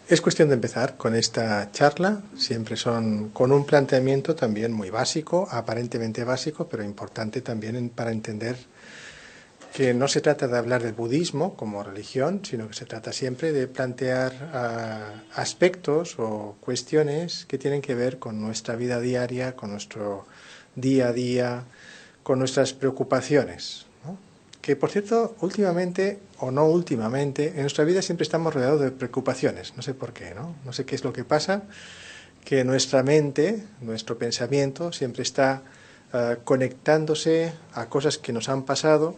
Es cuestión de empezar con esta charla, siempre son con un planteamiento también muy básico, aparentemente básico, pero importante también para entender que no se trata de hablar del budismo como religión, sino que se trata siempre de plantear aspectos o cuestiones que tienen que ver con nuestra vida diaria, con nuestro día a día, con nuestras preocupaciones, ¿no? Que, por cierto, últimamente, o no últimamente, en nuestra vida siempre estamos rodeados de preocupaciones. No sé por qué, ¿no? No sé qué es lo que pasa, que nuestra mente, nuestro pensamiento, siempre está conectándose a cosas que nos han pasado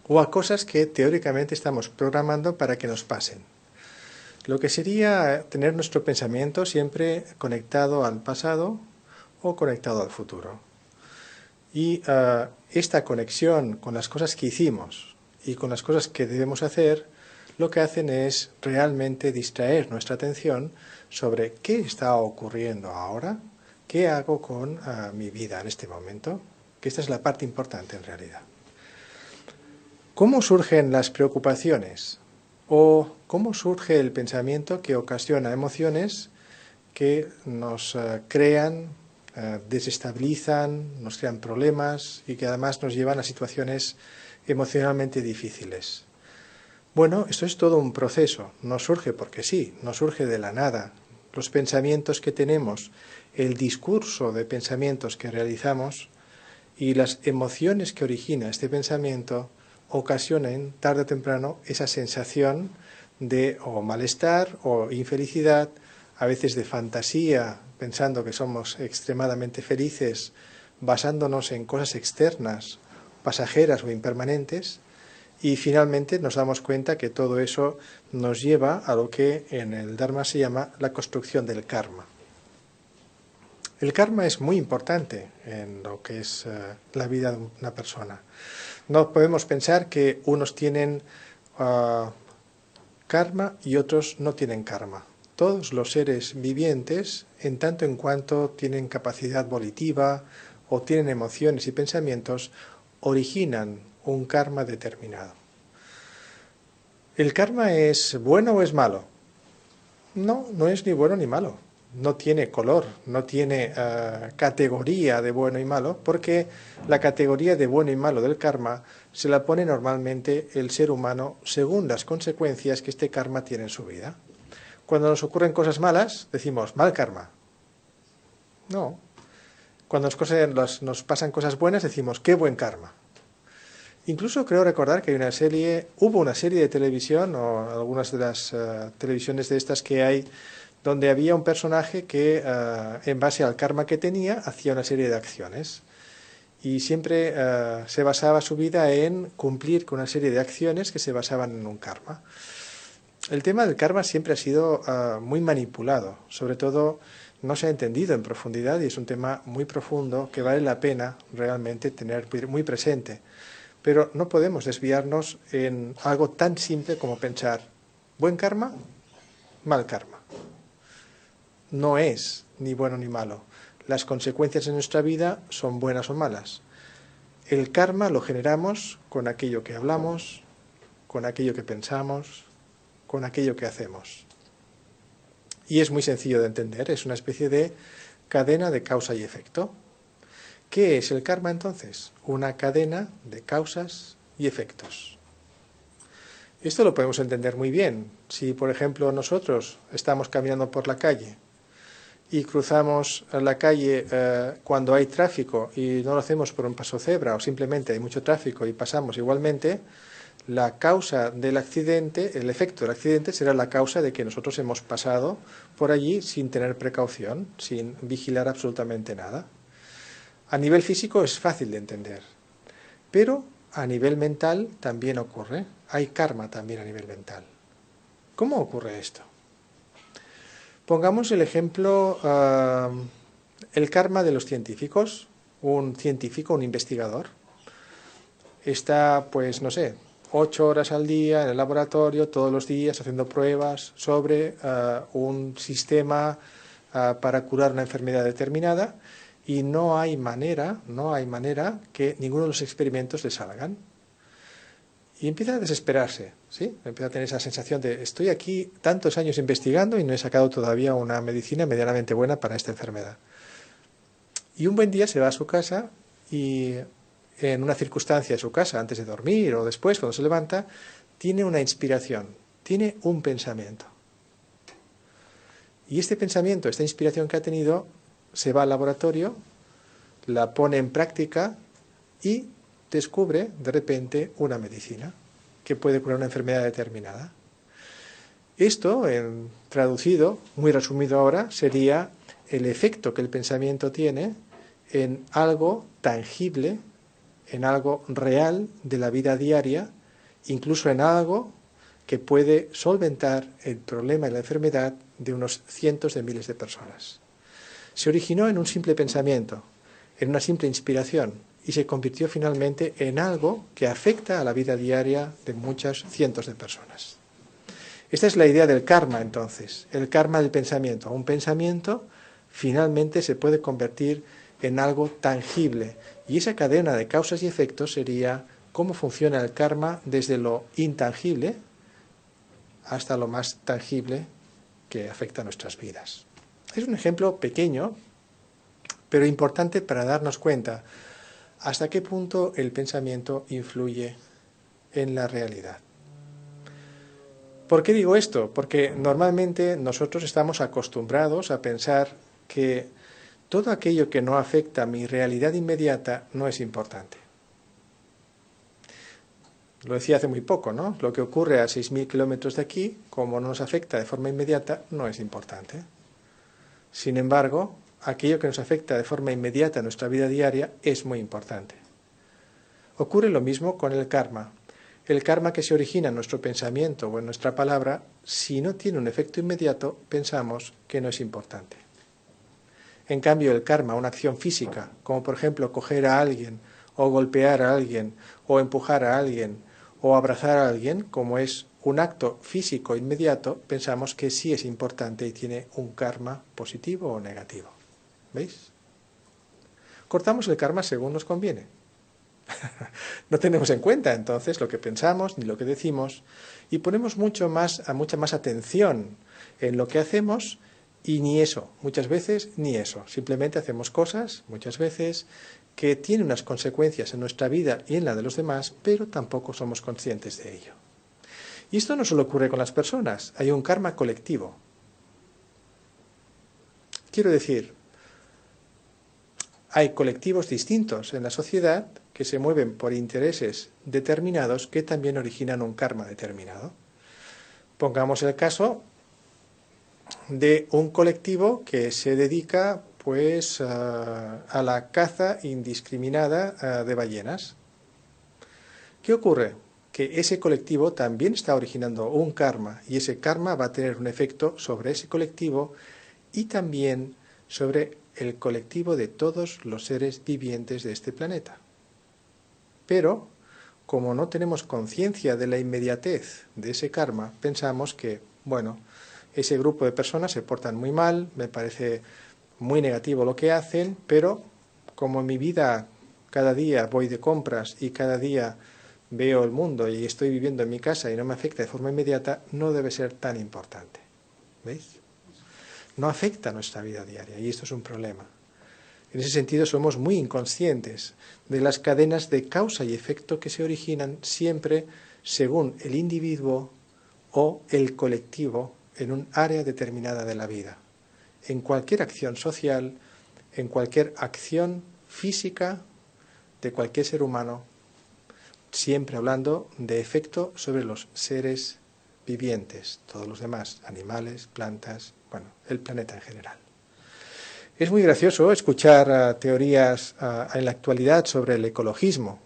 o a cosas que teóricamente estamos programando para que nos pasen. Lo que sería tener nuestro pensamiento siempre conectado al pasado o conectado al futuro. Y esta conexión con las cosas que hicimos y con las cosas que debemos hacer, lo que hacen es realmente distraer nuestra atención sobre qué está ocurriendo ahora, qué hago con mi vida en este momento, que esta es la parte importante en realidad. ¿Cómo surgen las preocupaciones? ¿O cómo surge el pensamiento que ocasiona emociones que nos crean, desestabilizan, nos crean problemas y que además nos llevan a situaciones emocionalmente difíciles? Bueno, esto es todo un proceso, no surge porque sí, no surge de la nada. Los pensamientos que tenemos, el discurso de pensamientos que realizamos y las emociones que origina este pensamiento ocasionan tarde o temprano esa sensación de o malestar o infelicidad, a veces de fantasía, pensando que somos extremadamente felices, basándonos en cosas externas, pasajeras o impermanentes, y finalmente nos damos cuenta que todo eso nos lleva a lo que en el Dharma se llama la construcción del karma. El karma es muy importante en lo que es la vida de una persona. No podemos pensar que unos tienen karma y otros no tienen karma. Todos los seres vivientes, en tanto en cuanto tienen capacidad volitiva o tienen emociones y pensamientos, originan un karma determinado. ¿El karma es bueno o es malo? No, no es ni bueno ni malo. No tiene color, no tiene categoría de bueno y malo, porque la categoría de bueno y malo del karma se la pone normalmente el ser humano según las consecuencias que este karma tiene en su vida. Cuando nos ocurren cosas malas, decimos mal karma. No. Cuando nos pasan cosas buenas, decimos qué buen karma. Incluso creo recordar que hubo una serie de televisión, o algunas de las televisiones de estas que hay, donde había un personaje que, en base al karma que tenía, hacía una serie de acciones. Y siempre se basaba su vida en cumplir con una serie de acciones que se basaban en un karma. El tema del karma siempre ha sido muy manipulado, sobre todo no se ha entendido en profundidad y es un tema muy profundo que vale la pena realmente tener muy presente. Pero no podemos desviarnos en algo tan simple como pensar buen karma, mal karma. No es ni bueno ni malo. Las consecuencias en nuestra vida son buenas o malas. El karma lo generamos con aquello que hablamos, con aquello que pensamos, con aquello que hacemos. Y es muy sencillo de entender, es una especie de cadena de causa y efecto. ¿Qué es el karma entonces? Una cadena de causas y efectos. Esto lo podemos entender muy bien. Si, por ejemplo, nosotros estamos caminando por la calle y cruzamos la calle cuando hay tráfico y no lo hacemos por un paso cebra o simplemente hay mucho tráfico y pasamos igualmente, la causa del accidente, el efecto del accidente será la causa de que nosotros hemos pasado por allí sin tener precaución, sin vigilar absolutamente nada. A nivel físico es fácil de entender, pero a nivel mental también ocurre. Hay karma también a nivel mental. ¿Cómo ocurre esto? Pongamos el ejemplo, el karma de los científicos. Un científico, un investigador, está, pues, no sé, 8 horas al día en el laboratorio, todos los días, haciendo pruebas sobre un sistema para curar una enfermedad determinada, y no hay manera que ninguno de los experimentos le salgan. Y empieza a desesperarse. ¿sí? Empiezo a tener esa sensación de estoy aquí tantos años investigando y no he sacado todavía una medicina medianamente buena para esta enfermedad. Y un buen día se va a su casa y en una circunstancia de su casa, antes de dormir o después, cuando se levanta, tiene una inspiración, tiene un pensamiento. Y este pensamiento, esta inspiración que ha tenido, se va al laboratorio, la pone en práctica y descubre de repente una medicina que puede curar una enfermedad determinada. Esto, traducido, muy resumido ahora, sería el efecto que el pensamiento tiene en algo tangible, en algo real de la vida diaria, incluso en algo que puede solventar el problema y la enfermedad de unos cientos de miles de personas. Se originó en un simple pensamiento, en una simple inspiración, y se convirtió finalmente en algo que afecta a la vida diaria de muchas cientos de personas. Esta es la idea del karma, entonces, el karma del pensamiento. Un pensamiento finalmente se puede convertir en algo tangible, y esa cadena de causas y efectos sería cómo funciona el karma desde lo intangible hasta lo más tangible que afecta a nuestras vidas. Es un ejemplo pequeño, pero importante para darnos cuenta hasta qué punto el pensamiento influye en la realidad. ¿Por qué digo esto? Porque normalmente nosotros estamos acostumbrados a pensar que todo aquello que no afecta a mi realidad inmediata no es importante. Lo decía hace muy poco, ¿no? Lo que ocurre a 6.000 kilómetros de aquí, como no nos afecta de forma inmediata, no es importante. Sin embargo, aquello que nos afecta de forma inmediata en nuestra vida diaria es muy importante. Ocurre lo mismo con el karma. El karma que se origina en nuestro pensamiento o en nuestra palabra, si no tiene un efecto inmediato, pensamos que no es importante. En cambio, el karma, una acción física, como por ejemplo coger a alguien, o golpear a alguien, o empujar a alguien, o abrazar a alguien, como es un acto físico inmediato, pensamos que sí es importante y tiene un karma positivo o negativo. ¿Veis? Cortamos el karma según nos conviene. No tenemos en cuenta entonces lo que pensamos ni lo que decimos y ponemos mucha más atención en lo que hacemos y ni eso, muchas veces ni eso. Simplemente hacemos cosas, muchas veces, que tienen unas consecuencias en nuestra vida y en la de los demás, pero tampoco somos conscientes de ello. Y esto no solo ocurre con las personas, hay un karma colectivo. Quiero decir, hay colectivos distintos en la sociedad que se mueven por intereses determinados que también originan un karma determinado. Pongamos el caso de un colectivo que se dedica pues a la caza indiscriminada de ballenas. ¿Qué ocurre? Que ese colectivo también está originando un karma y ese karma va a tener un efecto sobre ese colectivo y también sobre el colectivo de todos los seres vivientes de este planeta. Pero, como no tenemos conciencia de la inmediatez de ese karma, pensamos que, bueno, ese grupo de personas se portan muy mal, me parece muy negativo lo que hacen, pero como en mi vida cada día voy de compras y cada día veo el mundo y estoy viviendo en mi casa y no me afecta de forma inmediata, no debe ser tan importante. ¿Veis? No afecta a nuestra vida diaria y esto es un problema. En ese sentido somos muy inconscientes de las cadenas de causa y efecto que se originan siempre según el individuo o el colectivo en un área determinada de la vida. En cualquier acción social, en cualquier acción física de cualquier ser humano, siempre hablando de efecto sobre los seres vivientes, todos los demás, animales, plantas, bueno, el planeta en general. Es muy gracioso escuchar teorías en la actualidad sobre el ecologismo.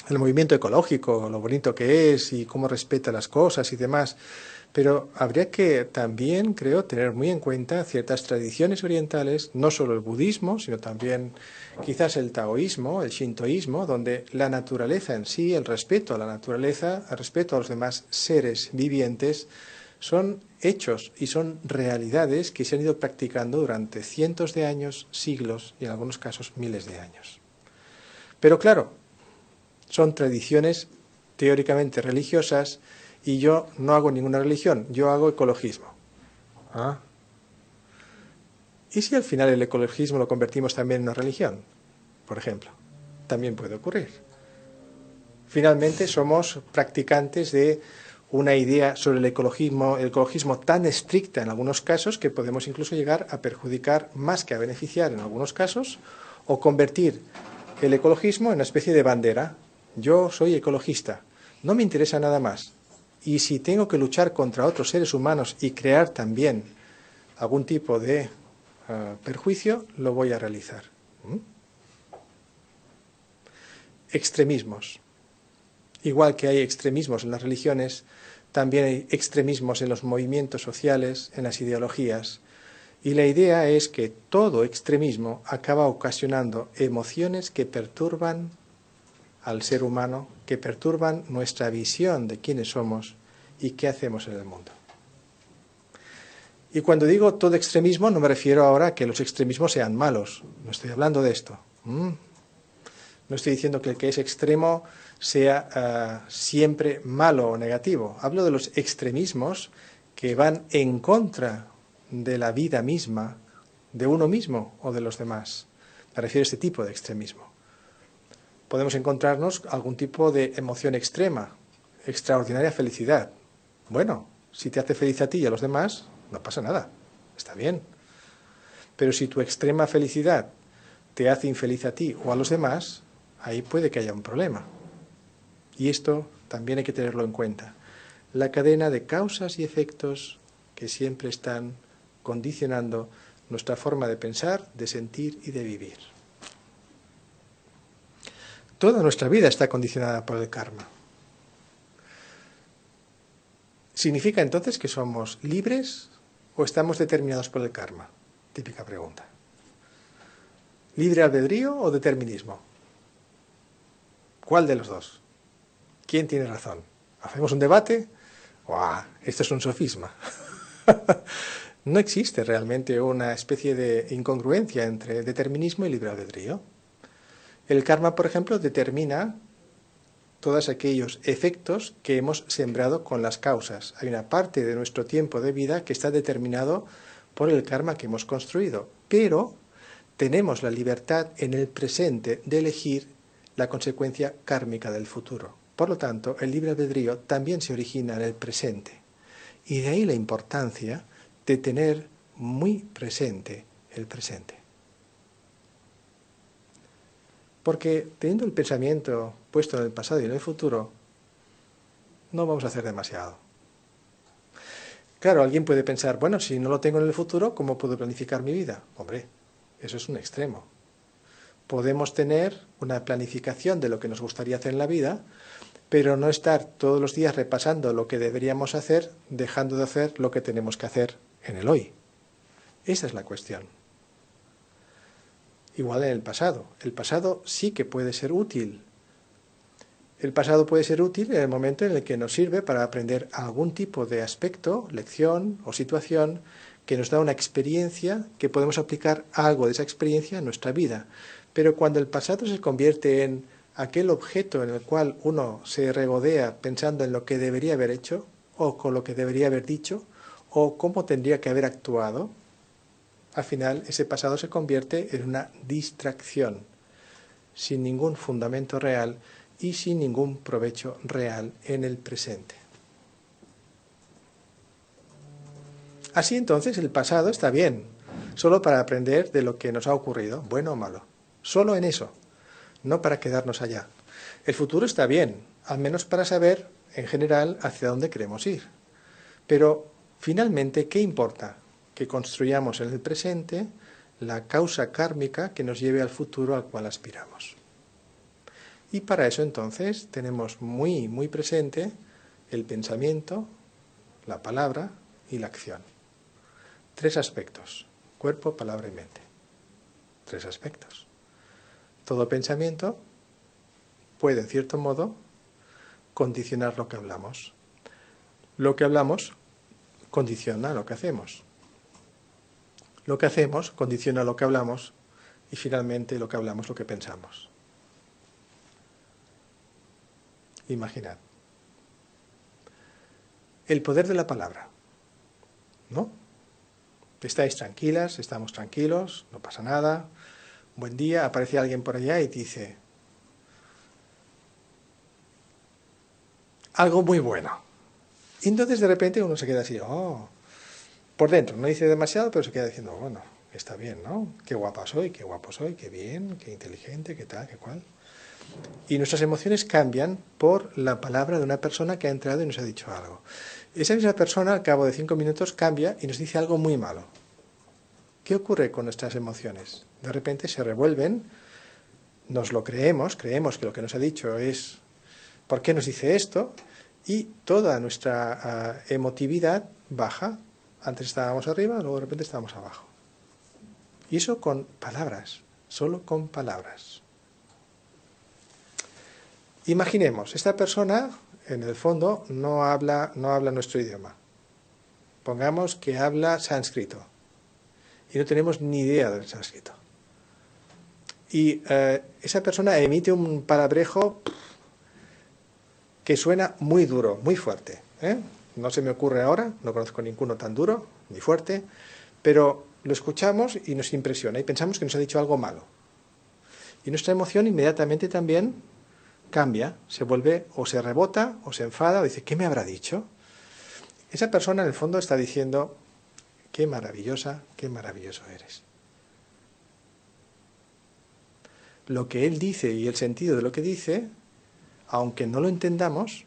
El movimiento ecológico, lo bonito que es y cómo respeta las cosas y demás. Pero habría que también, creo, tener muy en cuenta ciertas tradiciones orientales, no solo el budismo, sino también quizás el taoísmo, el shintoísmo, donde la naturaleza en sí, el respeto a la naturaleza, el respeto a los demás seres vivientes, son hechos y son realidades que se han ido practicando durante cientos de años, siglos y en algunos casos miles de años. Pero claro, son tradiciones teóricamente religiosas y yo no hago ninguna religión, yo hago ecologismo. ¿Ah? ¿Y si al final el ecologismo lo convertimos también en una religión? Por ejemplo, también puede ocurrir. Finalmente somos practicantes de una idea sobre el ecologismo tan estricta en algunos casos que podemos incluso llegar a perjudicar más que a beneficiar en algunos casos, o convertir el ecologismo en una especie de bandera. Yo soy ecologista, no me interesa nada más. Y si tengo que luchar contra otros seres humanos y crear también algún tipo de perjuicio, lo voy a realizar. Extremismos. Igual que hay extremismos en las religiones, también hay extremismos en los movimientos sociales, en las ideologías. Y la idea es que todo extremismo acaba ocasionando emociones que perturban al ser humano, que perturban nuestra visión de quiénes somos y qué hacemos en el mundo. Y cuando digo todo extremismo, no me refiero ahora a que los extremismos sean malos. No estoy hablando de esto. No estoy diciendo que el que es extremo sea siempre malo o negativo. Hablo de los extremismos que van en contra de la vida misma, de uno mismo o de los demás. Me refiero a este tipo de extremismo. Podemos encontrarnos algún tipo de emoción extrema, extraordinaria felicidad. Bueno, si te hace feliz a ti y a los demás, no pasa nada, está bien. Pero si tu extrema felicidad te hace infeliz a ti o a los demás, ahí puede que haya un problema. Y esto también hay que tenerlo en cuenta. La cadena de causas y efectos que siempre están condicionando nuestra forma de pensar, de sentir y de vivir. Toda nuestra vida está condicionada por el karma. ¿Significa entonces que somos libres o estamos determinados por el karma? Típica pregunta. ¿Libre albedrío o determinismo? ¿Cuál de los dos? ¿Quién tiene razón? ¿Hacemos un debate? ¡Uah! Esto es un sofisma. No existe realmente una especie de incongruencia entre determinismo y libre albedrío. El karma, por ejemplo, determina todos aquellos efectos que hemos sembrado con las causas. Hay una parte de nuestro tiempo de vida que está determinado por el karma que hemos construido, pero tenemos la libertad en el presente de elegir la consecuencia kármica del futuro. Por lo tanto, el libre albedrío también se origina en el presente. Y de ahí la importancia de tener muy presente el presente. Porque teniendo el pensamiento puesto en el pasado y en el futuro, no vamos a hacer demasiado. Claro, alguien puede pensar, bueno, si no lo tengo en el futuro, ¿cómo puedo planificar mi vida? Hombre, eso es un extremo. Podemos tener una planificación de lo que nos gustaría hacer en la vida, pero no estar todos los días repasando lo que deberíamos hacer, dejando de hacer lo que tenemos que hacer en el hoy. Esa es la cuestión. Igual en el pasado. El pasado sí que puede ser útil. El pasado puede ser útil en el momento en el que nos sirve para aprender algún tipo de aspecto, lección o situación que nos da una experiencia que podemos aplicar algo de esa experiencia en nuestra vida. Pero cuando el pasado se convierte en aquel objeto en el cual uno se regodea pensando en lo que debería haber hecho, o con lo que debería haber dicho, o cómo tendría que haber actuado, al final ese pasado se convierte en una distracción, sin ningún fundamento real y sin ningún provecho real en el presente. Así entonces el pasado está bien, solo para aprender de lo que nos ha ocurrido, bueno o malo. Solo en eso, no para quedarnos allá. El futuro está bien, al menos para saber, en general, hacia dónde queremos ir. Pero, finalmente, ¿qué importa? Que construyamos en el presente la causa kármica que nos lleve al futuro al cual aspiramos. Y para eso, entonces, tenemos muy, muy presente el pensamiento, la palabra y la acción. 3 aspectos: cuerpo, palabra y mente. 3 aspectos. Todo pensamiento puede, en cierto modo, condicionar lo que hablamos. Lo que hablamos condiciona lo que hacemos. Lo que hacemos condiciona lo que hablamos y, finalmente, lo que hablamos, lo que pensamos. Imaginad. el poder de la palabra, ¿no? Estáis tranquilas, estamos tranquilos, no pasa nada. Buen día, aparece alguien por allá y dice algo muy bueno. Y entonces de repente uno se queda así, oh, por dentro, no dice demasiado, pero se queda diciendo, bueno, está bien, ¿no? Qué guapa soy, qué guapo soy, qué bien, qué inteligente, qué tal, qué cual. Y nuestras emociones cambian por la palabra de una persona que ha entrado y nos ha dicho algo. Esa misma persona, al cabo de 5 minutos, cambia y nos dice algo muy malo. ¿Qué ocurre con nuestras emociones? De repente se revuelven, nos lo creemos, creemos que lo que nos ha dicho es ¿por qué nos dice esto? Y toda nuestra emotividad baja. Antes estábamos arriba, luego de repente estábamos abajo. Y eso con palabras, solo con palabras. Imaginemos, esta persona, en el fondo, no habla nuestro idioma. Pongamos que habla sánscrito. Y no tenemos ni idea del sánscrito. Y esa persona emite un palabrejo que suena muy duro, muy fuerte. No se me ocurre ahora, no conozco ninguno tan duro ni fuerte, pero lo escuchamos y nos impresiona y pensamos que nos ha dicho algo malo. Y nuestra emoción inmediatamente también cambia, se vuelve o se rebota o se enfada o dice, ¿qué me habrá dicho? Esa persona en el fondo está diciendo, qué maravillosa, qué maravilloso eres. Lo que él dice y el sentido de lo que dice, aunque no lo entendamos,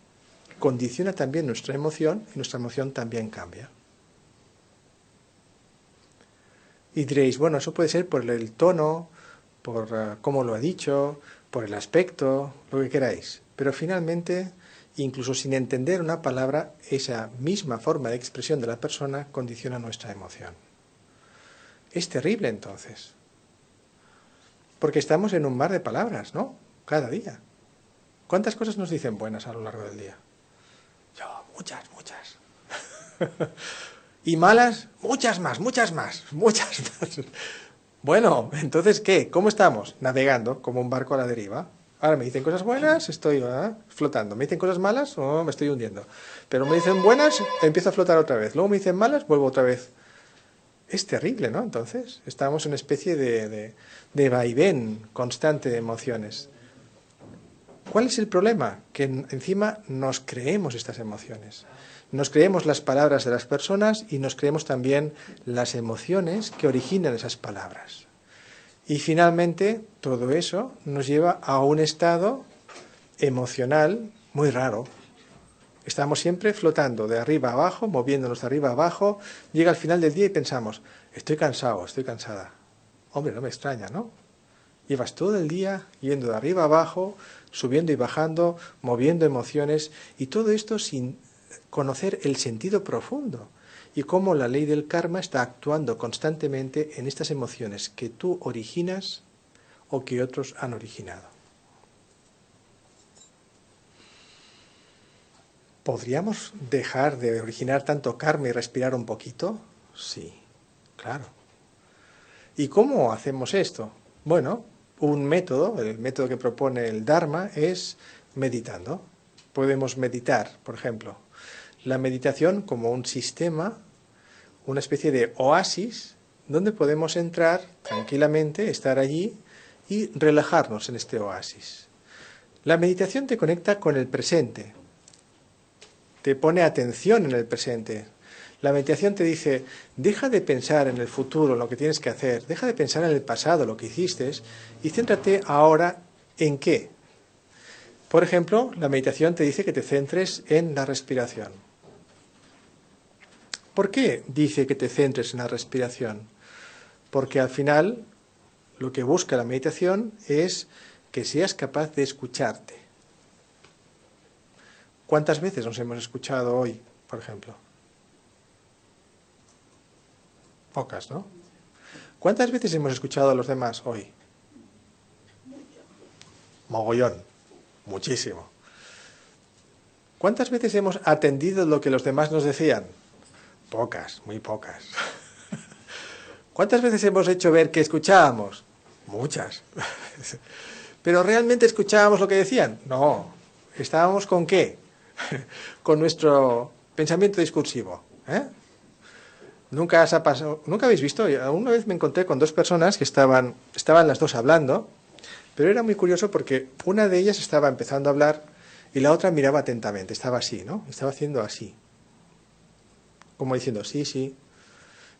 condiciona también nuestra emoción y nuestra emoción también cambia. Y diréis, bueno, eso puede ser por el tono, por cómo lo ha dicho, por el aspecto, lo que queráis. Pero finalmente, incluso sin entender una palabra, esa misma forma de expresión de la persona condiciona nuestra emoción. Es terrible entonces. Porque estamos en un mar de palabras, ¿no? Cada día. ¿Cuántas cosas nos dicen buenas a lo largo del día? Yo, muchas. Y malas, muchas más. Bueno, entonces, ¿qué? ¿Cómo estamos? Navegando, como un barco a la deriva. Ahora me dicen cosas buenas, estoy flotando. Me dicen cosas malas, me estoy hundiendo. Pero me dicen buenas, empiezo a flotar otra vez. Luego me dicen malas, vuelvo otra vez. Es terrible, ¿no? Entonces, estamos en una especie de vaivén constante de emociones. ¿Cuál es el problema? Que encima nos creemos estas emociones. Nos creemos las palabras de las personas y nos creemos también las emociones que originan esas palabras. Y finalmente, todo eso nos lleva a un estado emocional muy raro. Estamos siempre flotando de arriba a abajo, moviéndonos de arriba a abajo. Llega al final del día y pensamos, estoy cansado, estoy cansada. Hombre, no me extraña, ¿no? Llevas todo el día yendo de arriba a abajo, subiendo y bajando, moviendo emociones, y todo esto sin conocer el sentido profundo y cómo la ley del karma está actuando constantemente en estas emociones que tú originas o que otros han originado. ¿Podríamos dejar de originar tanto karma y respirar un poquito? Sí, claro. ¿Y cómo hacemos esto? Bueno, un método, el método que propone el Dharma, es meditando. Podemos meditar, por ejemplo. La meditación como un sistema, una especie de oasis, donde podemos entrar tranquilamente, estar allí y relajarnos en este oasis. La meditación te conecta con el presente, te pone atención en el presente. La meditación te dice, deja de pensar en el futuro, lo que tienes que hacer, deja de pensar en el pasado, lo que hiciste, y céntrate ahora en qué. Por ejemplo, la meditación te dice que te centres en la respiración. ¿Por qué dice que te centres en la respiración? Porque al final lo que busca la meditación es que seas capaz de escucharte. ¿Cuántas veces nos hemos escuchado hoy, por ejemplo? Pocas, ¿no? ¿Cuántas veces hemos escuchado a los demás hoy? Mogollón, muchísimo. ¿Cuántas veces hemos atendido lo que los demás nos decían? Pocas, muy pocas. ¿Cuántas veces hemos hecho ver que escuchábamos? Muchas. ¿Pero realmente escuchábamos lo que decían? No. ¿Estábamos con qué? Con nuestro Pensamiento discursivo. ¿Nunca habéis visto? Una vez me encontré con dos personas que estaban las dos hablando, pero era muy curioso porque una de ellas estaba empezando a hablar y la otra miraba atentamente, estaba así, ¿no? Estaba haciendo así, como diciendo, sí, sí,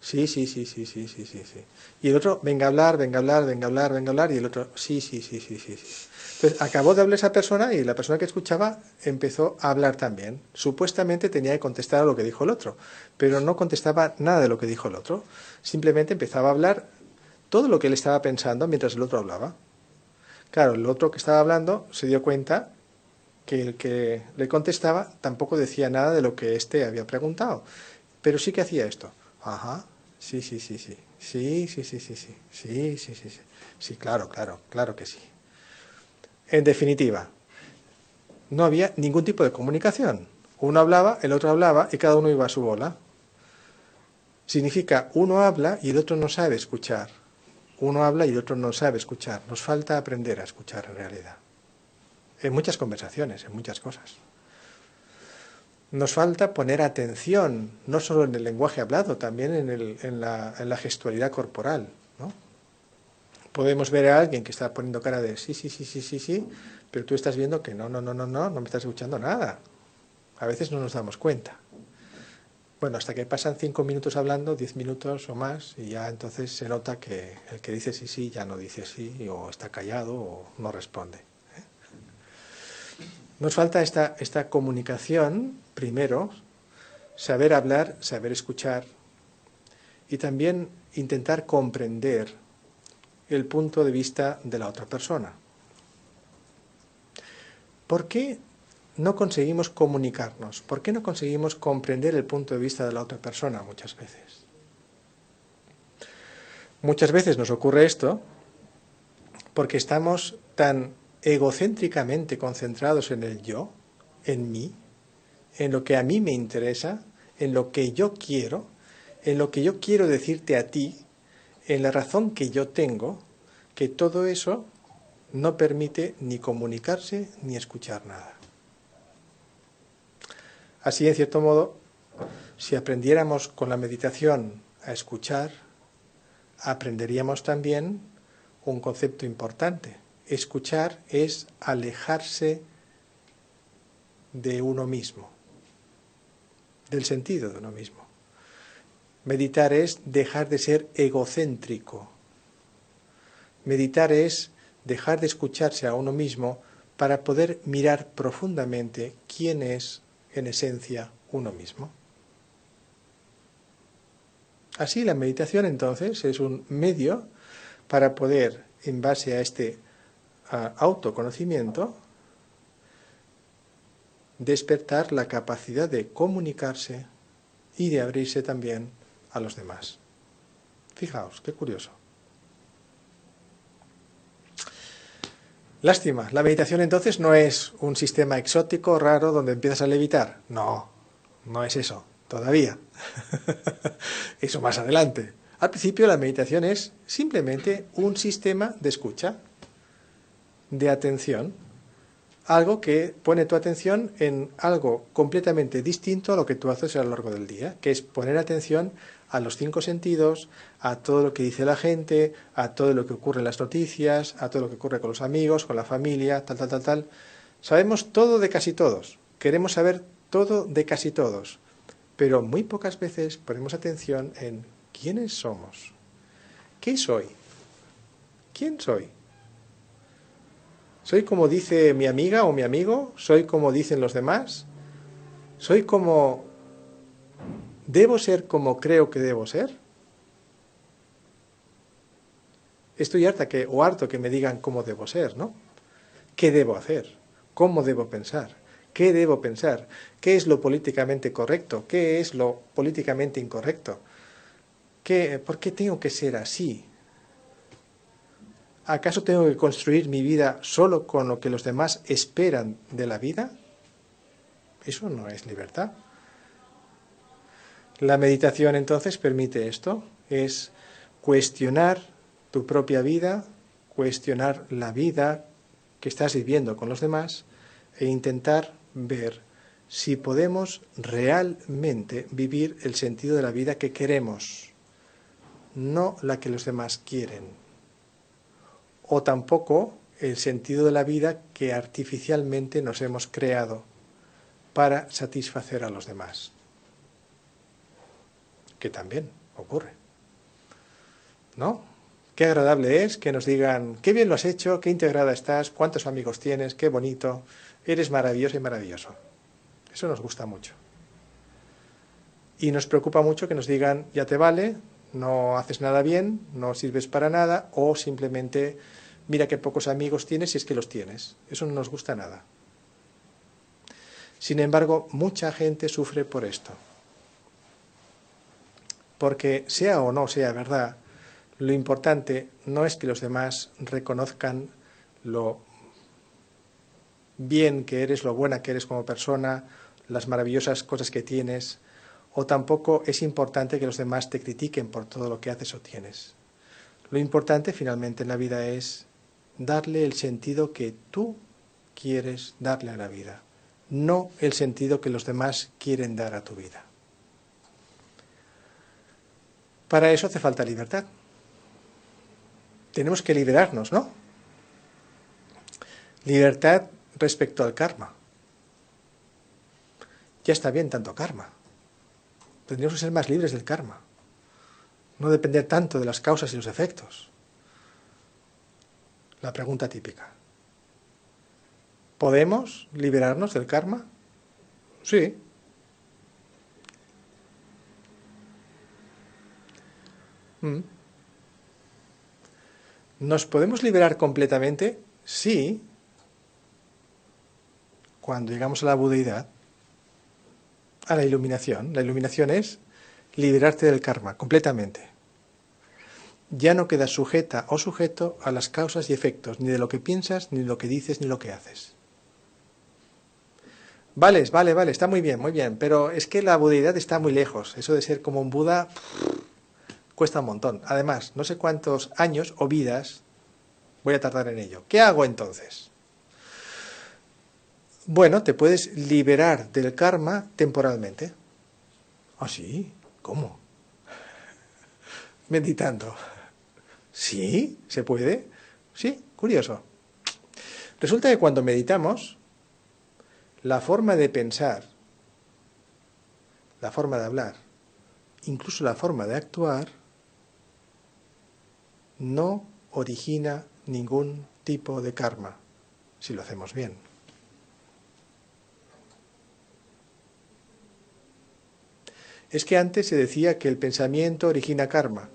sí, sí, sí, sí, sí, sí, sí, sí. Y el otro, venga a hablar, venga a hablar, venga a hablar, venga a hablar, y el otro, sí, sí, sí, sí, sí, sí. Entonces acabó de hablar esa persona y la persona que escuchaba empezó a hablar también. Supuestamente tenía que contestar a lo que dijo el otro, pero no contestaba nada de lo que dijo el otro. Simplemente empezaba a hablar todo lo que él estaba pensando mientras el otro hablaba. Claro, el otro que estaba hablando se dio cuenta que el que le contestaba tampoco decía nada de lo que éste había preguntado, pero sí que hacía esto. Ajá, sí, sí, sí, sí, sí, sí, sí, sí, sí, sí, sí, sí, sí, sí, claro, claro, claro que sí. En definitiva, no había ningún tipo de comunicación. Uno hablaba, el otro hablaba y cada uno iba a su bola. Significa, uno habla y el otro no sabe escuchar. Uno habla y el otro no sabe escuchar. Nos falta aprender a escuchar en realidad. En muchas conversaciones, en muchas cosas. Nos falta poner atención, no solo en el lenguaje hablado, también en la gestualidad corporal, ¿no? Podemos ver a alguien que está poniendo cara de sí, sí, sí, sí, sí, sí, pero tú estás viendo que no, no, no, no, no, no me estás escuchando nada. A veces no nos damos cuenta. Bueno, hasta que pasan 5 minutos hablando, 10 minutos o más, y ya entonces se nota que el que dice sí, sí, ya no dice sí, o está callado, o no responde. Nos falta esta comunicación, primero, saber hablar, saber escuchar, y también intentar comprender el punto de vista de la otra persona. ¿Por qué no conseguimos comunicarnos? ¿Por qué no conseguimos comprender el punto de vista de la otra persona muchas veces? Muchas veces nos ocurre esto porque estamos tan egocéntricamente concentrados en el yo, en mí, en lo que a mí me interesa, en lo que yo quiero, en lo que yo quiero decirte a ti, en la razón que yo tengo, que todo eso no permite ni comunicarse ni escuchar nada. Así, en cierto modo, si aprendiéramos con la meditación a escuchar, aprenderíamos también un concepto importante. Escuchar es alejarse de uno mismo, del sentido de uno mismo. Meditar es dejar de ser egocéntrico. Meditar es dejar de escucharse a uno mismo para poder mirar profundamente quién es, en esencia, uno mismo. Así, la meditación entonces es un medio para poder, en base a este autoconocimiento, despertar la capacidad de comunicarse y de abrirse también a los demás. Fijaos, qué curioso. Lástima, la meditación entonces no es un sistema exótico, raro, donde empiezas a levitar. No, no es eso, todavía. Eso más adelante. Al principio la meditación es simplemente un sistema de escucha, de atención, algo que pone tu atención en algo completamente distinto a lo que tú haces a lo largo del día, que es poner atención a los 5 sentidos, a todo lo que dice la gente, a todo lo que ocurre en las noticias, a todo lo que ocurre con los amigos, con la familia, tal, tal, tal, tal. Sabemos todo de casi todos, queremos saber todo de casi todos, pero muy pocas veces ponemos atención en quiénes somos, qué soy, quién soy. ¿Soy como dice mi amiga o mi amigo? ¿Soy como dicen los demás? ¿Soy como... ¿Debo ser como creo que debo ser? Estoy harto que me digan cómo debo ser, ¿no? ¿Qué debo hacer? ¿Cómo debo pensar? ¿Qué debo pensar? ¿Qué es lo políticamente correcto? ¿Qué es lo políticamente incorrecto? ¿Por qué tengo que ser así? ¿Acaso tengo que construir mi vida solo con lo que los demás esperan de la vida? Eso no es libertad. La meditación entonces permite esto, es cuestionar tu propia vida, cuestionar la vida que estás viviendo con los demás e intentar ver si podemos realmente vivir el sentido de la vida que queremos, no la que los demás quieren, o tampoco el sentido de la vida que artificialmente nos hemos creado para satisfacer a los demás, que también ocurre, ¿no? Qué agradable es que nos digan, qué bien lo has hecho, qué integrada estás, cuántos amigos tienes, qué bonito, eres maravilloso y maravilloso. Eso nos gusta mucho. Y nos preocupa mucho que nos digan, ya te vale, no haces nada bien, no sirves para nada, o simplemente, mira qué pocos amigos tienes si es que los tienes. Eso no nos gusta nada. Sin embargo, mucha gente sufre por esto. Porque sea o no sea verdad, lo importante no es que los demás reconozcan lo bien que eres, lo buena que eres como persona, las maravillosas cosas que tienes, o tampoco es importante que los demás te critiquen por todo lo que haces o tienes. Lo importante finalmente en la vida es darle el sentido que tú quieres darle a la vida, no el sentido que los demás quieren dar a tu vida. Para eso hace falta libertad. Tenemos que liberarnos, ¿no? Libertad respecto al karma. Ya está bien tanto karma. Tendríamos que ser más libres del karma. No depender tanto de las causas y los efectos. La pregunta típica. ¿Podemos liberarnos del karma? Sí. ¿Nos podemos liberar completamente? Sí. Cuando llegamos a la budeidad, a la iluminación. La iluminación es liberarte del karma completamente. Ya no quedas sujeta o sujeto a las causas y efectos, ni de lo que piensas, ni de lo que dices, ni lo que haces. Vale, está muy bien, pero es que la budeidad está muy lejos. Eso de ser como un Buda cuesta un montón. Además, no sé cuántos años o vidas voy a tardar en ello. ¿Qué hago entonces? Bueno, te puedes liberar del karma temporalmente. ¿Ah, sí? ¿Cómo? Meditando. ¿Sí? ¿Se puede? Sí, curioso. Resulta que cuando meditamos, la forma de pensar, la forma de hablar, incluso la forma de actuar, no origina ningún tipo de karma, si lo hacemos bien. Es que antes se decía que el pensamiento origina karma.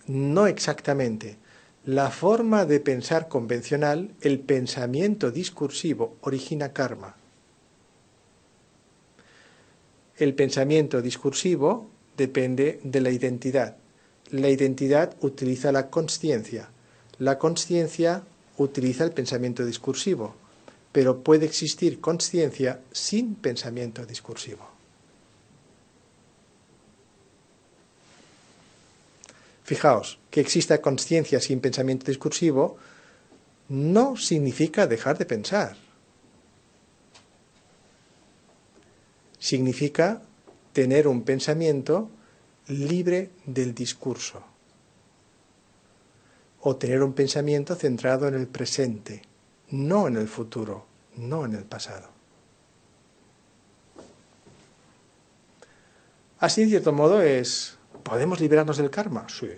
No exactamente. La forma de pensar convencional, el pensamiento discursivo, origina karma. El pensamiento discursivo depende de la identidad. La identidad utiliza la consciencia. La consciencia utiliza el pensamiento discursivo. Pero puede existir consciencia sin pensamiento discursivo. Fijaos, que exista consciencia sin pensamiento discursivo no significa dejar de pensar. Significa tener un pensamiento libre del discurso. O tener un pensamiento centrado en el presente, no en el futuro, no en el pasado. Así, en cierto modo, ¿podemos liberarnos del karma? Sí.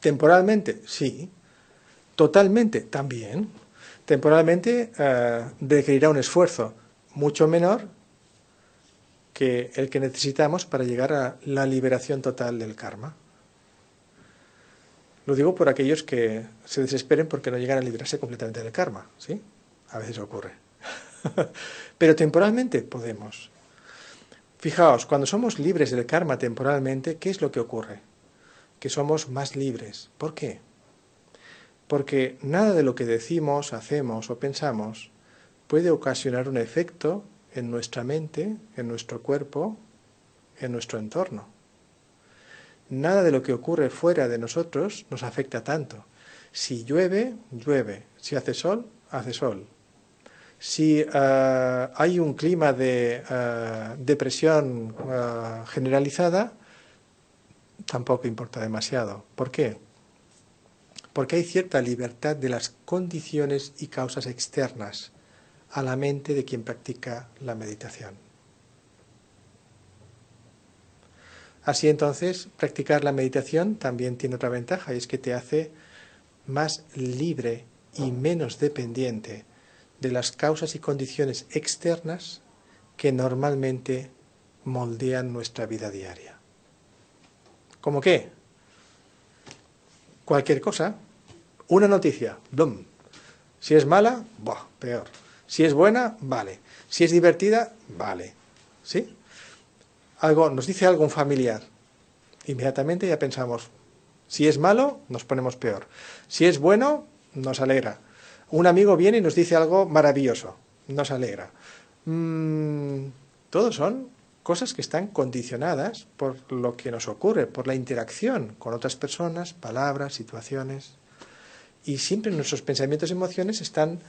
¿Temporalmente? Sí. ¿Totalmente? También. Temporalmente requerirá un esfuerzo mucho menor que el que necesitamos para llegar a la liberación total del karma. Lo digo por aquellos que se desesperen porque no llegan a liberarse completamente del karma, ¿sí? A veces ocurre. Pero temporalmente podemos. Fijaos, cuando somos libres del karma temporalmente, ¿qué es lo que ocurre? Que somos más libres. ¿Por qué? Porque nada de lo que decimos, hacemos o pensamos puede ocasionar un efecto en nuestra mente, en nuestro cuerpo, en nuestro entorno. Nada de lo que ocurre fuera de nosotros nos afecta tanto. Si llueve, llueve. Si hace sol, hace sol. Si hay un clima de depresión generalizada, tampoco importa demasiado. ¿Por qué? Porque hay cierta libertad de las condiciones y causas externas a la mente de quien practica la meditación. Así entonces, practicar la meditación también tiene otra ventaja, y es que te hace más libre y menos dependiente de las causas y condiciones externas que normalmente moldean nuestra vida diaria. ¿Cómo qué? Cualquier cosa. Una noticia, ¡blum! Si es mala, ¡buah! Peor. Si es buena, vale. Si es divertida, vale. ¿Sí? Nos dice algo un familiar. Inmediatamente ya pensamos, si es malo, nos ponemos peor. Si es bueno, nos alegra. Un amigo viene y nos dice algo maravilloso, nos alegra. Todos son cosas que están condicionadas por lo que nos ocurre, por la interacción con otras personas, palabras, situaciones. Y siempre nuestros pensamientos y emociones están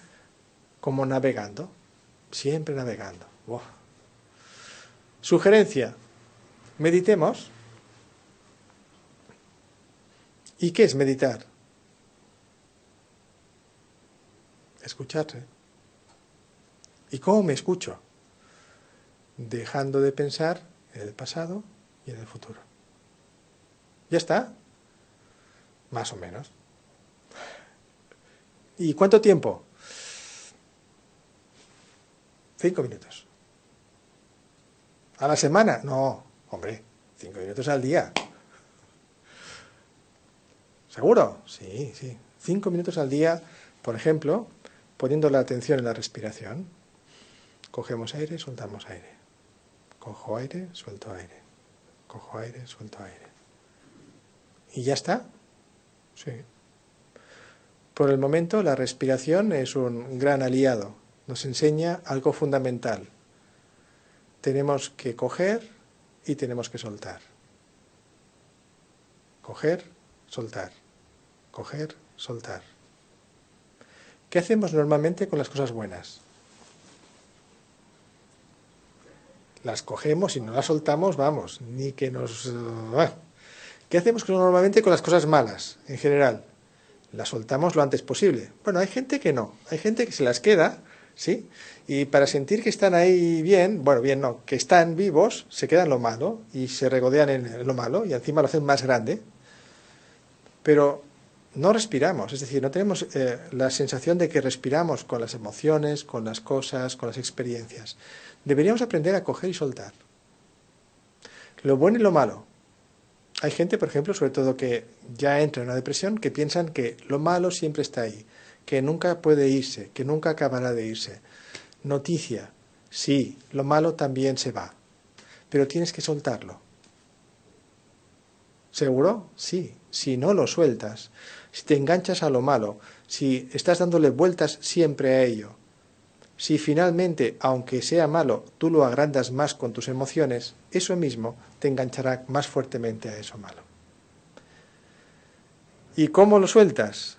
como navegando, siempre navegando. ¡Wow! Sugerencia, meditemos. ¿Y qué es meditar? Escucharse. ¿Y cómo me escucho? Dejando de pensar en el pasado y en el futuro. ¿Ya está? Más o menos. ¿Y cuánto tiempo? 5 minutos. ¿A la semana? No, hombre, 5 minutos al día. ¿Seguro? Sí, sí. 5 minutos al día, por ejemplo, poniendo la atención en la respiración. Cogemos aire, soltamos aire. Cojo aire, suelto aire. Cojo aire, suelto aire. ¿Y ya está? Sí. Por el momento, la respiración es un gran aliado. Nos enseña algo fundamental. Tenemos que coger y tenemos que soltar. Coger, soltar. Coger, soltar. ¿Qué hacemos normalmente con las cosas buenas? Las cogemos y no las soltamos, vamos, ni que nos... ¿Qué hacemos normalmente con las cosas malas, en general? Las soltamos lo antes posible. Bueno, hay gente que no, hay gente que se las queda, ¿sí? Y para sentir que están ahí bien, bueno, bien no, que están vivos, se quedan lo malo y se regodean en lo malo y encima lo hacen más grande. Pero no respiramos, es decir, no tenemos la sensación de que respiramos con las emociones, con las cosas, con las experiencias. Deberíamos aprender a coger y soltar. Lo bueno y lo malo. Hay gente, por ejemplo, sobre todo que ya entra en una depresión, que piensan que lo malo siempre está ahí, que nunca puede irse, que nunca acabará de irse. Noticia, sí, lo malo también se va, pero tienes que soltarlo. ¿Seguro? Sí. Si no lo sueltas, si te enganchas a lo malo, si estás dándole vueltas siempre a ello, si finalmente, aunque sea malo, tú lo agrandas más con tus emociones, eso mismo te enganchará más fuertemente a eso malo. ¿Y cómo lo sueltas?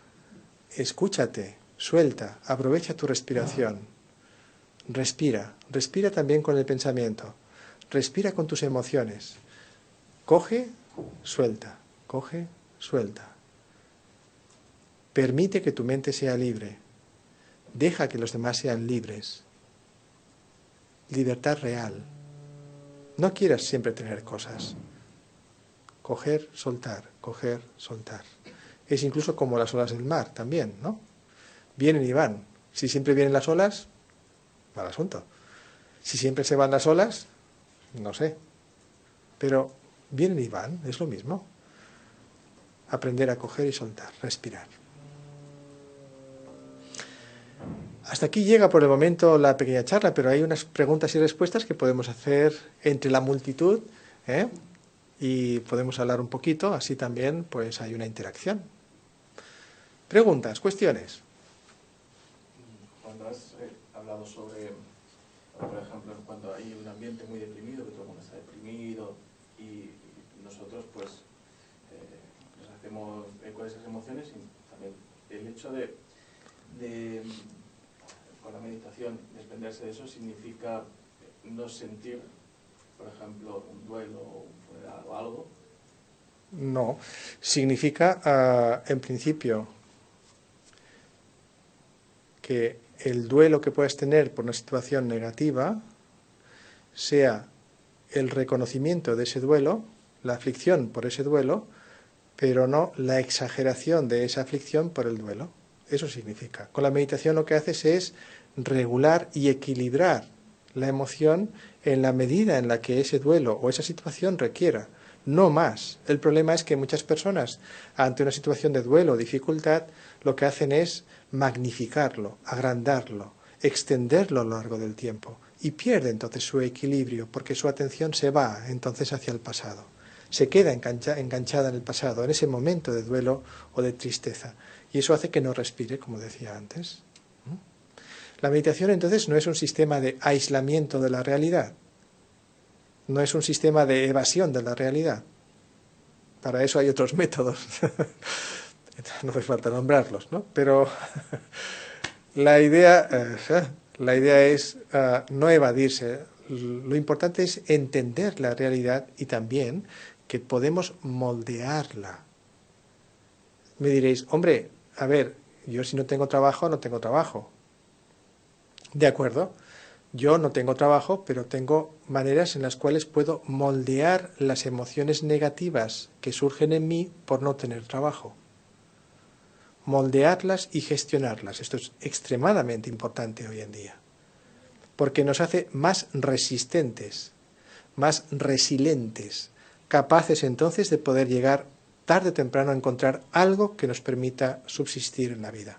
Escúchate, suelta, aprovecha tu respiración. Respira, respira también con el pensamiento. Respira con tus emociones. Coge, suelta, coge, suelta. Permite que tu mente sea libre. Deja que los demás sean libres. Libertad real. No quieras siempre tener cosas. Coger, soltar, coger, soltar. Es incluso como las olas del mar también, ¿no? Vienen y van. Si siempre vienen las olas, mal asunto. Si siempre se van las olas, no sé. Pero vienen y van, es lo mismo. Aprender a coger y soltar, respirar. Hasta aquí llega por el momento la pequeña charla, pero hay unas preguntas y respuestas que podemos hacer entre la multitud, ¿eh? Y podemos hablar un poquito, así también pues hay una interacción. Preguntas, cuestiones. Cuando has hablado sobre, por ejemplo, cuando hay un ambiente muy deprimido, que todo el mundo está deprimido y nosotros pues nos hacemos eco de esas emociones, y también el hecho de con la meditación, desprenderse de eso, significa no sentir, por ejemplo, un duelo o un funeral o algo. No, significa, en principio, que el duelo que puedas tener por una situación negativa sea el reconocimiento de ese duelo, la aflicción por ese duelo, pero no la exageración de esa aflicción por el duelo. Eso significa. Con la meditación lo que haces es regular y equilibrar la emoción en la medida en la que ese duelo o esa situación requiera, no más. El problema es que muchas personas, ante una situación de duelo o dificultad, lo que hacen es magnificarlo, agrandarlo, extenderlo a lo largo del tiempo, y pierde entonces su equilibrio, porque su atención se va entonces hacia el pasado. Se queda enganchada en el pasado, en ese momento de duelo o de tristeza, y eso hace que no respire, como decía antes. La meditación entonces no es un sistema de aislamiento de la realidad, no es un sistema de evasión de la realidad. Para eso hay otros métodos, no hace falta nombrarlos, ¿no? Pero la idea es no evadirse. Lo importante es entender la realidad y también que podemos moldearla. Me diréis, hombre, a ver, yo si no tengo trabajo, no tengo trabajo. De acuerdo, yo no tengo trabajo, pero tengo maneras en las cuales puedo moldear las emociones negativas que surgen en mí por no tener trabajo. Moldearlas y gestionarlas. Esto es extremadamente importante hoy en día, porque nos hace más resistentes, más resilientes, capaces entonces de poder llegar tarde o temprano a encontrar algo que nos permita subsistir en la vida.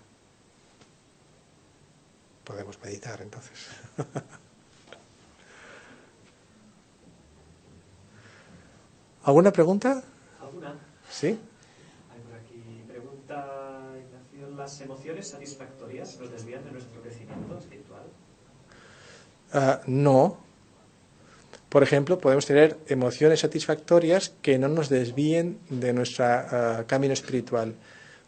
Podemos meditar entonces. ¿Alguna pregunta? ¿Alguna? ¿Sí? Hay por aquí. Pregunta Ignacio, ¿las emociones satisfactorias nos desvían de nuestro crecimiento espiritual? No. Por ejemplo, podemos tener emociones satisfactorias que no nos desvíen de nuestro camino espiritual.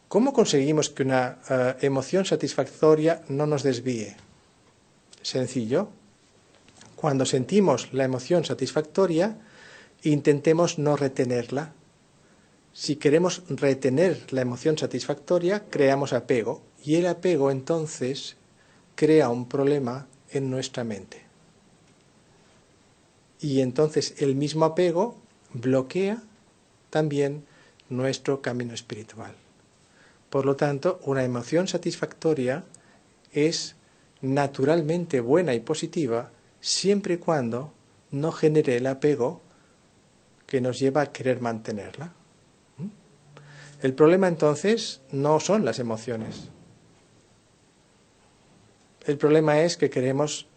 ¿Cómo conseguimos que una emoción satisfactoria no nos desvíe? Sencillo. Cuando sentimos la emoción satisfactoria, intentemos no retenerla. Si queremos retener la emoción satisfactoria, creamos apego, y el apego entonces crea un problema en nuestra mente. Y entonces el mismo apego bloquea también nuestro camino espiritual. Por lo tanto, una emoción satisfactoria es naturalmente buena y positiva siempre y cuando no genere el apego que nos lleva a querer mantenerla. El problema entonces no son las emociones. El problema es que queremos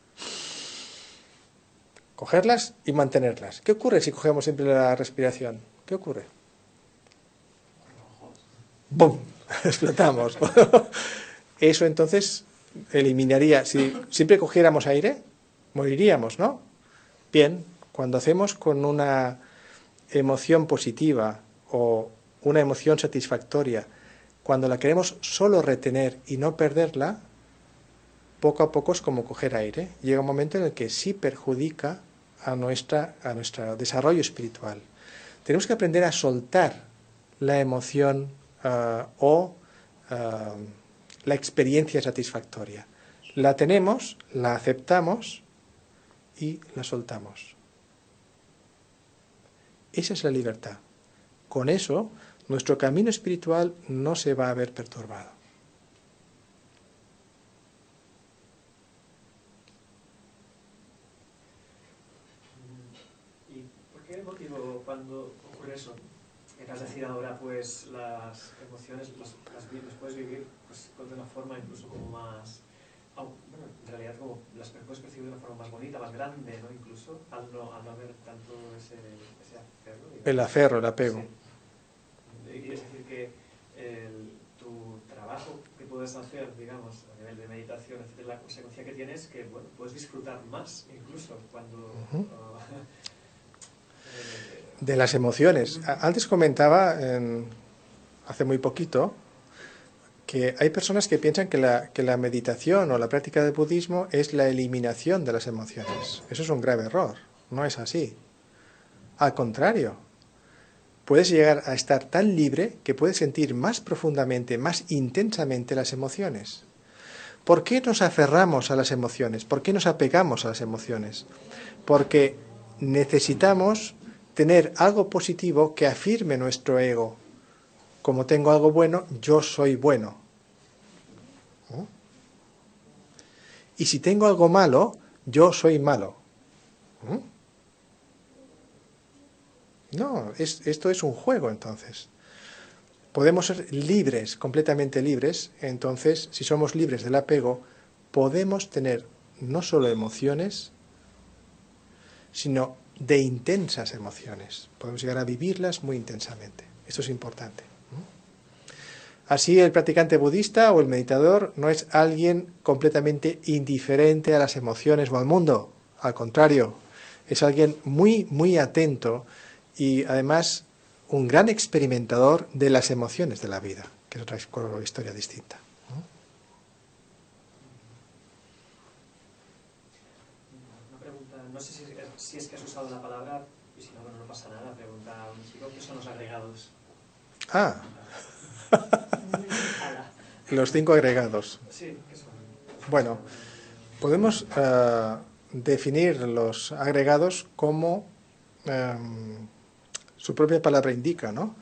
cogerlas y mantenerlas. ¿Qué ocurre si cogemos siempre la respiración? ¿Qué ocurre? ¡Bum! Explotamos. Eso entonces eliminaría, si siempre cogiéramos aire, moriríamos, ¿no? Bien, cuando hacemos con una emoción positiva o una emoción satisfactoria, cuando la queremos solo retener y no perderla, poco a poco es como coger aire. Llega un momento en el que sí perjudica a nuestro desarrollo espiritual. Tenemos que aprender a soltar la emoción o la experiencia satisfactoria. La tenemos, la aceptamos y la soltamos. Esa es la libertad. Con eso, nuestro camino espiritual no se va a ver perturbado. ¿Y por qué motivo cuando ocurre eso? Es decir, ahora pues las emociones las puedes vivir pues, de una forma incluso como más... Bueno, en realidad como las puedes percibir de una forma más bonita, más grande, ¿no? Incluso al no haber tanto ese aferro. Digamos. El aferro, el apego. Sí. Y es decir que tu trabajo que puedes hacer, digamos, a nivel de meditación, etcétera, la consecuencia que tienes que, bueno, puedes disfrutar más incluso cuando... De las emociones. Antes comentaba, hace muy poquito, que hay personas que piensan que la meditación o la práctica del budismo es la eliminación de las emociones. Eso es un grave error, no es así. Al contrario, puedes llegar a estar tan libre que puedes sentir más profundamente, más intensamente las emociones. ¿Por qué nos aferramos a las emociones? ¿Por qué nos apegamos a las emociones? Porque necesitamos tener algo positivo que afirme nuestro ego. Como tengo algo bueno, yo soy bueno. ¿Oh? Y si tengo algo malo, yo soy malo. ¿Oh? No, esto es un juego entonces. Podemos ser libres, completamente libres. Entonces, si somos libres del apego, podemos tener no solo emociones, sino de intensas emociones. Podemos llegar a vivirlas muy intensamente. Esto es importante. Así, el practicante budista o el meditador no es alguien completamente indiferente a las emociones o al mundo. Al contrario, es alguien muy, muy atento y además un gran experimentador de las emociones de la vida, que es otra historia distinta. Una pregunta, no sé si es que has usado la palabra, y si no, no pasa nada, pregunta a un chico, ¿qué son los agregados? Ah, los 5 agregados. Sí, ¿qué son? Bueno, podemos definir los agregados como su propia palabra indica, ¿no?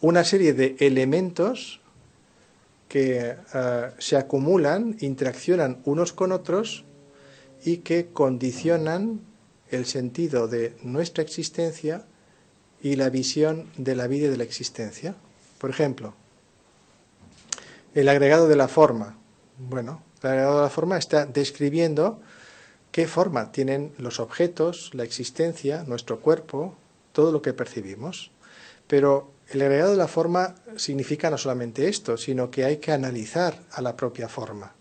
Una serie de elementos que se acumulan, interaccionan unos con otros y que condicionan el sentido de nuestra existencia y la visión de la vida y de la existencia. Por ejemplo, el agregado de la forma. Bueno, el agregado de la forma está describiendo qué forma tienen los objetos, la existencia, nuestro cuerpo, todo lo que percibimos. Pero el agregado de la forma significa no solamente esto, sino que hay que analizar a la propia forma.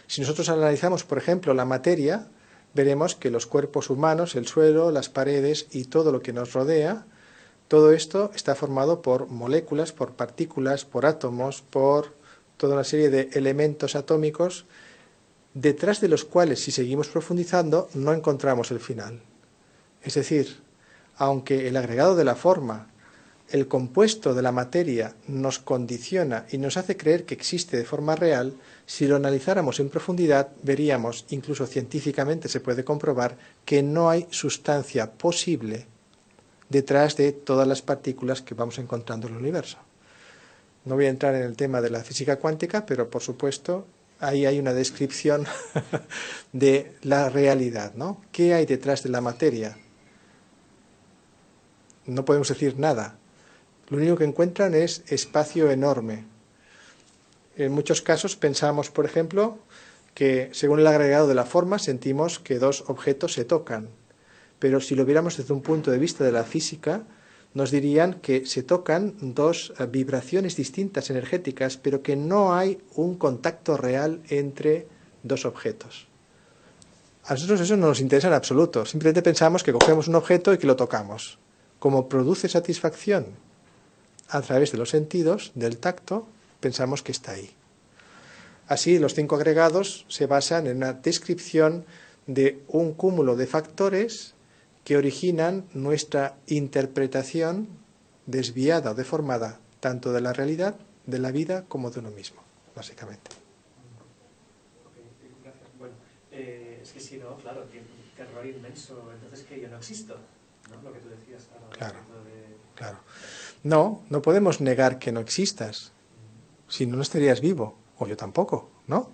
Si nosotros analizamos, por ejemplo, la materia, veremos que los cuerpos humanos, el suelo, las paredes y todo lo que nos rodea, todo esto está formado por moléculas, por partículas, por átomos, por toda una serie de elementos atómicos, detrás de los cuales, si seguimos profundizando, no encontramos el final. Es decir, aunque el agregado de la forma, el compuesto de la materia, nos condiciona y nos hace creer que existe de forma real, si lo analizáramos en profundidad, veríamos, incluso científicamente se puede comprobar, que no hay sustancia posible detrás de todas las partículas que vamos encontrando en el universo. No voy a entrar en el tema de la física cuántica, pero por supuesto ahí hay una descripción de la realidad, ¿no? ¿Qué hay detrás de la materia? No podemos decir nada. Lo único que encuentran es espacio enorme. En muchos casos pensamos, por ejemplo, que según el agregado de la forma sentimos que dos objetos se tocan. Pero si lo viéramos desde un punto de vista de la física, nos dirían que se tocan dos vibraciones distintas energéticas, pero que no hay un contacto real entre dos objetos. A nosotros eso no nos interesa en absoluto. Simplemente pensamos que cogemos un objeto y que lo tocamos. Como produce satisfacción a través de los sentidos, del tacto, pensamos que está ahí. Así, los 5 agregados se basan en una descripción de un cúmulo de factores que originan nuestra interpretación desviada o deformada tanto de la realidad, de la vida, como de uno mismo, básicamente. Okay, gracias. Bueno, es que si no, claro, tiene un terror inmenso, entonces que yo no existo, ¿no? Lo que tú decías. Claro, claro. No, no podemos negar que no existas, si no, no estarías vivo, o yo tampoco, ¿no?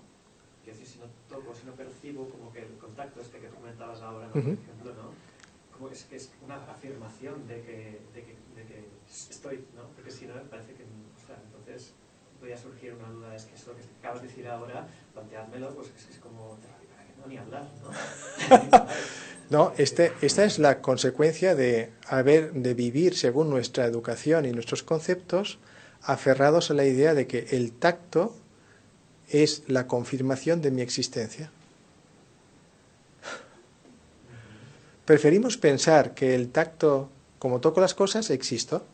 Quiero decir, si no toco, si no percibo, como que el contacto este que tú comentabas ahora, ¿no? Uh-huh. Por ejemplo, ¿no? Como es que es una afirmación de que estoy, ¿no? Porque si no, parece que, o sea, entonces podría surgir una duda, es que esto que acabas de decir ahora, planteármelo, pues es como, ¿para qué no ni hablar, no? No, esta es la consecuencia de vivir según nuestra educación y nuestros conceptos, aferrados a la idea de que el tacto es la confirmación de mi existencia. Preferimos pensar que el tacto, como toco las cosas, existo.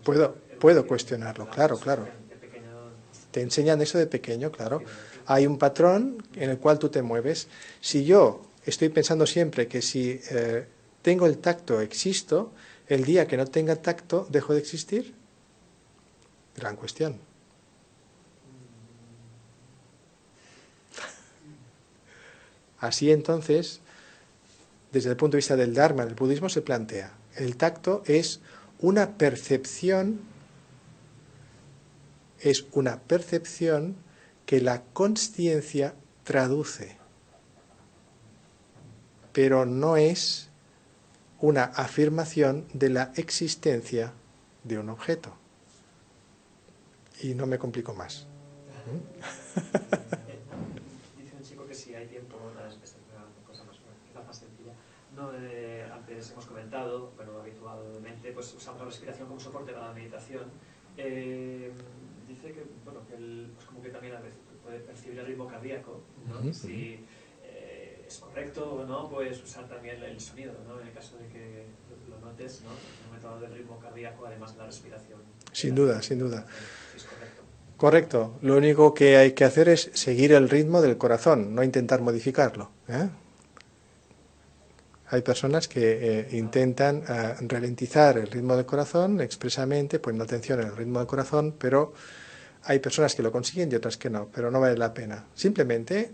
Puedo cuestionarlo, claro. Te enseñan eso de pequeño, claro. Hay un patrón en el cual tú te mueves. Si yo estoy pensando siempre que si tengo el tacto, existo, el día que no tenga tacto, dejo de existir. Gran cuestión. Así entonces, desde el punto de vista del Dharma, el budismo se plantea, el tacto es una percepción que la consciencia traduce, pero no es una afirmación de la existencia de un objeto. Y no me complico más. Dice un chico que si hay tiempo, una cosa quizás más sencilla. No, antes hemos comentado, bueno, habitualmente, pues usamos la respiración como soporte para la meditación. Dice que, bueno, que pues como que también a veces puede percibir el ritmo cardíaco, ¿no? Si es correcto o no, puedes usar también el sonido, ¿no? En el caso de que lo notes, ¿no? El método del ritmo cardíaco, además de la respiración. Sin duda, sin duda. Es correcto. Correcto. Lo único que hay que hacer es seguir el ritmo del corazón, no intentar modificarlo, ¿eh? Hay personas que intentan ralentizar el ritmo del corazón expresamente, poniendo atención en el ritmo del corazón, pero hay personas que lo consiguen y otras que no, pero no vale la pena. Simplemente,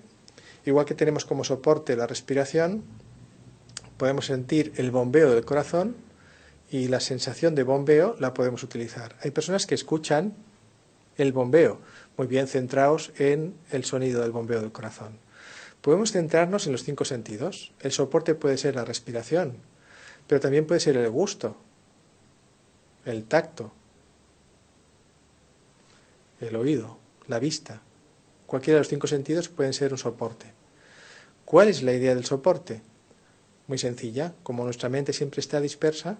igual que tenemos como soporte la respiración, podemos sentir el bombeo del corazón y la sensación de bombeo la podemos utilizar. Hay personas que escuchan el bombeo, muy bien centrados en el sonido del bombeo del corazón. Podemos centrarnos en los 5 sentidos. El soporte puede ser la respiración, pero también puede ser el gusto, el tacto, el oído, la vista. Cualquiera de los 5 sentidos pueden ser un soporte. ¿Cuál es la idea del soporte? Muy sencilla. Como nuestra mente siempre está dispersa,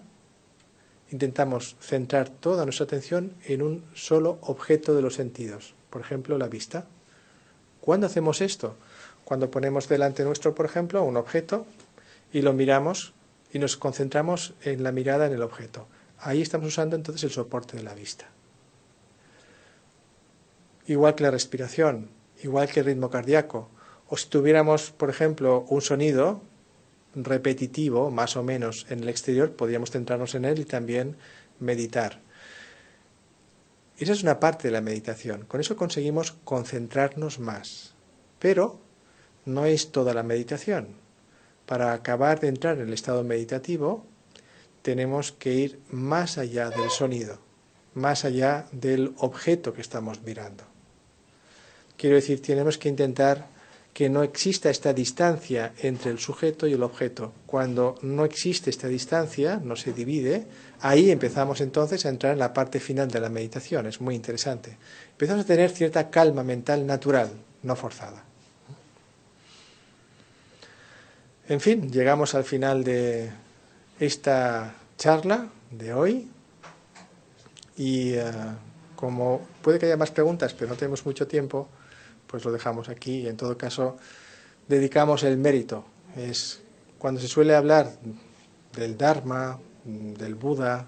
intentamos centrar toda nuestra atención en un solo objeto de los sentidos. Por ejemplo, la vista. ¿Cuándo hacemos esto? Cuando ponemos delante nuestro, por ejemplo, un objeto y lo miramos y nos concentramos en la mirada en el objeto. Ahí estamos usando entonces el soporte de la vista. Igual que la respiración, igual que el ritmo cardíaco. O si tuviéramos, por ejemplo, un sonido repetitivo, más o menos, en el exterior, podríamos centrarnos en él y también meditar. Esa es una parte de la meditación. Con eso conseguimos concentrarnos más. Pero no es toda la meditación. Para acabar de entrar en el estado meditativo, tenemos que ir más allá del sonido, más allá del objeto que estamos mirando. Quiero decir, tenemos que intentar que no exista esta distancia entre el sujeto y el objeto. Cuando no existe esta distancia, no se divide, ahí empezamos entonces a entrar en la parte final de la meditación. Es muy interesante. Empezamos a tener cierta calma mental natural, no forzada. En fin, llegamos al final de esta charla de hoy y como puede que haya más preguntas, pero no tenemos mucho tiempo, pues lo dejamos aquí y en todo caso dedicamos el mérito. Es cuando se suele hablar del Dharma, del Buda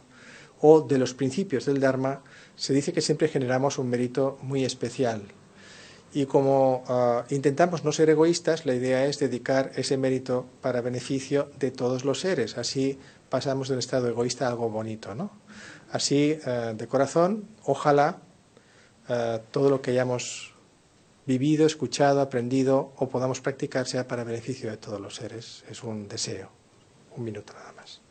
o de los principios del Dharma, se dice que siempre generamos un mérito muy especial. Y como intentamos no ser egoístas, la idea es dedicar ese mérito para beneficio de todos los seres. Así pasamos de un estado egoísta a algo bonito, ¿no? Así, de corazón, ojalá todo lo que hayamos vivido, escuchado, aprendido o podamos practicar sea para beneficio de todos los seres. Es un deseo. Un minuto nada más.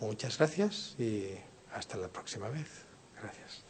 Muchas gracias y hasta la próxima vez. Gracias.